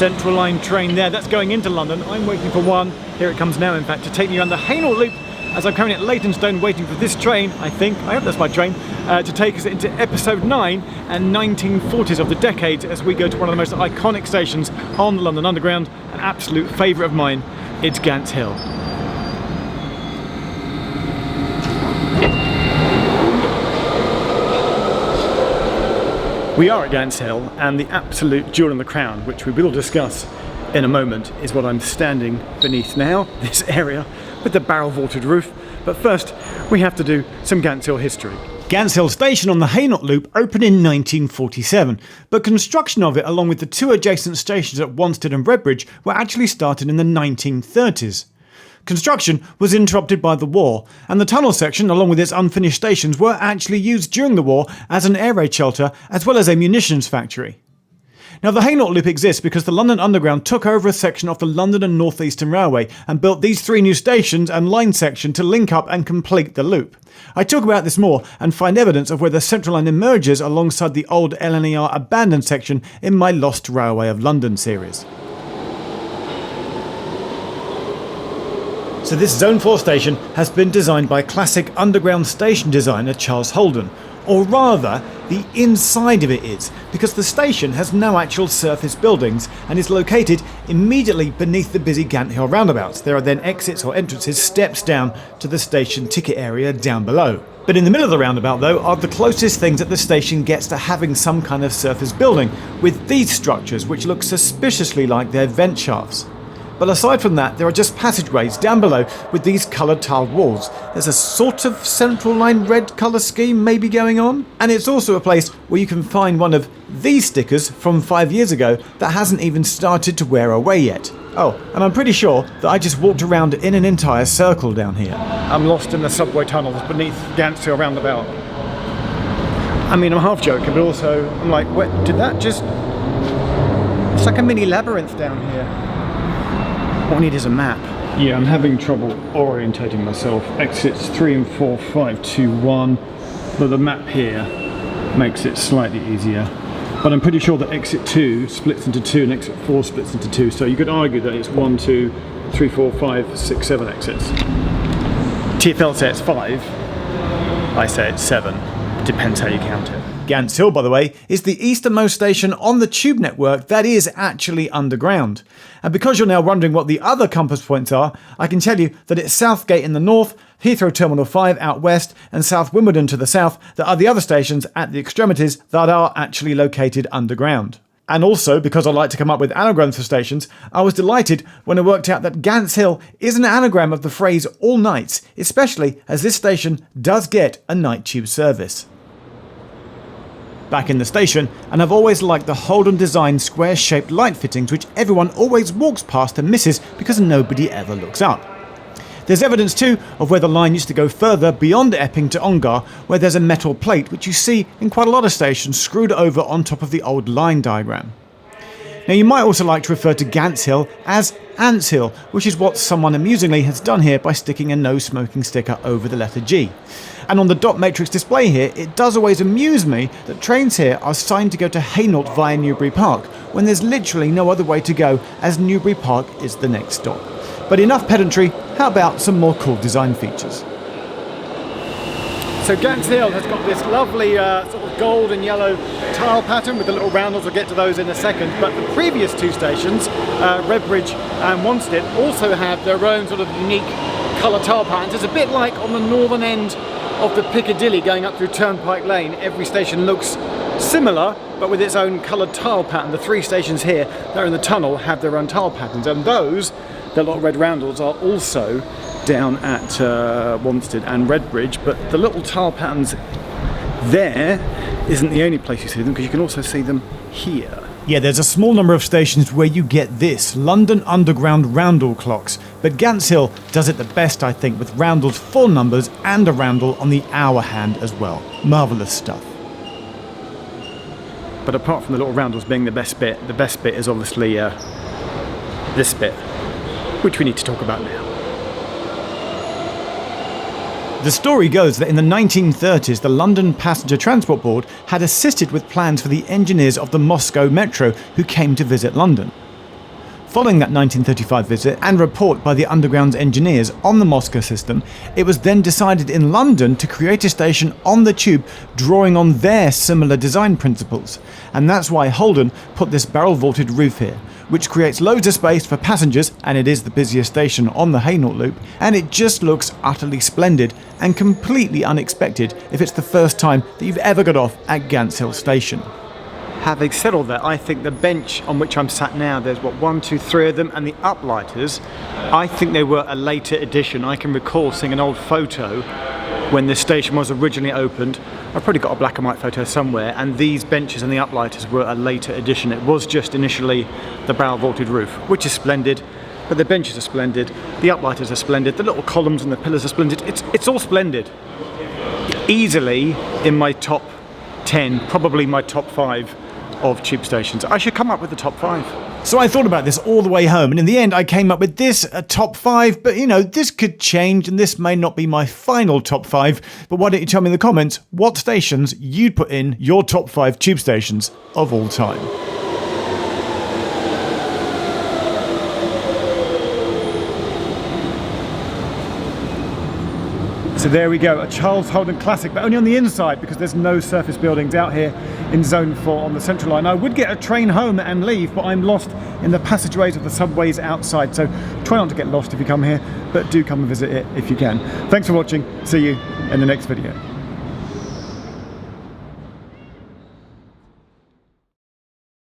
Central Line train there. That's going into London. I'm waiting for one. Here it comes now, in fact, to take me around the Hainault Loop as I'm currently at Leytonstone waiting for this train, I hope that's my train, to take us into Episode 9 and 1940s of the decade as we go to one of the most iconic stations on the London Underground, an absolute favourite of mine. It's Gants Hill. We are at Gants Hill, and the absolute jewel in the crown, which we will discuss in a moment, is what I'm standing beneath now, this area with the barrel vaulted roof. But first, we have to do some Gants Hill history. Gants Hill Station on the Hainault Loop opened in 1947, but construction of it, along with the two adjacent stations at Wanstead and Redbridge, were actually started in the 1930s. Construction was interrupted by the war, and the tunnel section, along with its unfinished stations, were actually used during the war as an air raid shelter as well as a munitions factory. Now, the Hainault Loop exists because the London Underground took over a section of the London and North Eastern Railway and built these three new stations and line section to link up and complete the loop. I talk about this more and find evidence of where the Central Line emerges alongside the old LNER abandoned section in my Lost Railway of London series. So this Zone 4 station has been designed by classic underground station designer Charles Holden. Or rather, the inside of it is, because the station has no actual surface buildings and is located immediately beneath the busy Gants Hill roundabouts. There are then exits or entrances steps down to the station ticket area down below. But in the middle of the roundabout, though, are the closest things that the station gets to having some kind of surface building, with these structures which look suspiciously like they're vent shafts. But aside from that, there are just passageways down below with these coloured tiled walls. There's a sort of Central Line red colour scheme maybe going on. And it's also a place where you can find one of these stickers from 5 years ago that hasn't even started to wear away yet. Oh, and I'm pretty sure that I just walked around in an entire circle down here. I'm lost in the subway tunnels beneath Gants Hill roundabout. I mean, I'm half joking, but also I'm like, what, did that just... It's like a mini labyrinth down here. What I need is a map. Yeah, I'm having trouble orientating myself. Exits 3 and 4, 5, 2, 1. But the map here makes it slightly easier. But I'm pretty sure that exit 2 splits into 2 and exit 4 splits into 2. So you could argue that it's 1, 2, 3, 4, 5, 6, 7 exits. TfL says 5. I say it's 7. Depends how you count it. Gants Hill, by the way, is the easternmost station on the tube network that is actually underground. And because you're now wondering what the other compass points are, I can tell you that it's Southgate in the north, Heathrow Terminal 5 out west, and South Wimbledon to the south that are the other stations at the extremities that are actually located underground. And also, because I like to come up with anagrams for stations, I was delighted when I worked out that Gants Hill is an anagram of the phrase all nights, especially as this station does get a night tube service. Back in the station, and I've always liked the Holden designed square-shaped light fittings which everyone always walks past and misses because nobody ever looks up. There's evidence too of where the line used to go further beyond Epping to Ongar, where there's a metal plate which you see in quite a lot of stations screwed over on top of the old line diagram. Now you might also like to refer to Gants Hill as Ants Hill, which is what someone amusingly has done here by sticking a no smoking sticker over the letter G. And on the dot matrix display here, it does always amuse me that trains here are signed to go to Hainault via Newbury Park, when there's literally no other way to go, as Newbury Park is the next stop. But enough pedantry, how about some more cool design features? So Gants Hill has got this lovely sort of gold and yellow tile pattern with the little roundels. We'll get to those in a second. But the previous two stations, Redbridge and Wanstead, also have their own sort of unique colour tile patterns. It's a bit like on the northern end of the Piccadilly going up through Turnpike Lane. Every station looks similar, but with its own coloured tile pattern. The three stations here that are in the tunnel have their own tile patterns, and those, the little red roundels, are also down at Wanstead and Redbridge, but the little tile patterns there isn't the only place you see them, because you can also see them here. Yeah, there's a small number of stations where you get this, London Underground roundel clocks, but Gants Hill does it the best, I think, with roundels 4 numbers and a roundel on the hour hand as well. Marvellous stuff. But apart from the little roundels being the best bit is obviously this bit, which we need to talk about now. The story goes that in the 1930s, the London Passenger Transport Board had assisted with plans for the engineers of the Moscow Metro who came to visit London. Following that 1935 visit and report by the Underground's engineers on the Moscow system, it was then decided in London to create a station on the tube drawing on their similar design principles. And that's why Holden put this barrel-vaulted roof here, which creates loads of space for passengers, and it is the busiest station on the Hainault Loop, and it just looks utterly splendid and completely unexpected if it's the first time that you've ever got off at Gants Hill station. Having said all that, I think the bench on which I'm sat now, there's what, 1, 2, 3 of them, and the uplighters, I think they were a later addition. I can recall seeing an old photo when this station was originally opened. I've probably got a black and white photo somewhere, and these benches and the uplighters were a later addition. It was just initially the barrel vaulted roof, which is splendid, but the benches are splendid, the uplighters are splendid, the little columns and the pillars are splendid. It's all splendid. Easily in my top 10, probably my top 5 of tube stations. I should come up with the top 5. So I thought about this all the way home, and in the end I came up with this, a top 5, but you know, this could change and this may not be my final top 5, but why don't you tell me in the comments what stations you'd put in your top 5 tube stations of all time. So there we go, a Charles Holden classic, but only on the inside because there's no surface buildings out here in Zone 4 on the Central Line. I would get a train home and leave, but I'm lost in the passageways of the subways outside, so try not to get lost if you come here, but do come and visit it if you can. Thanks for watching, see you in the next video.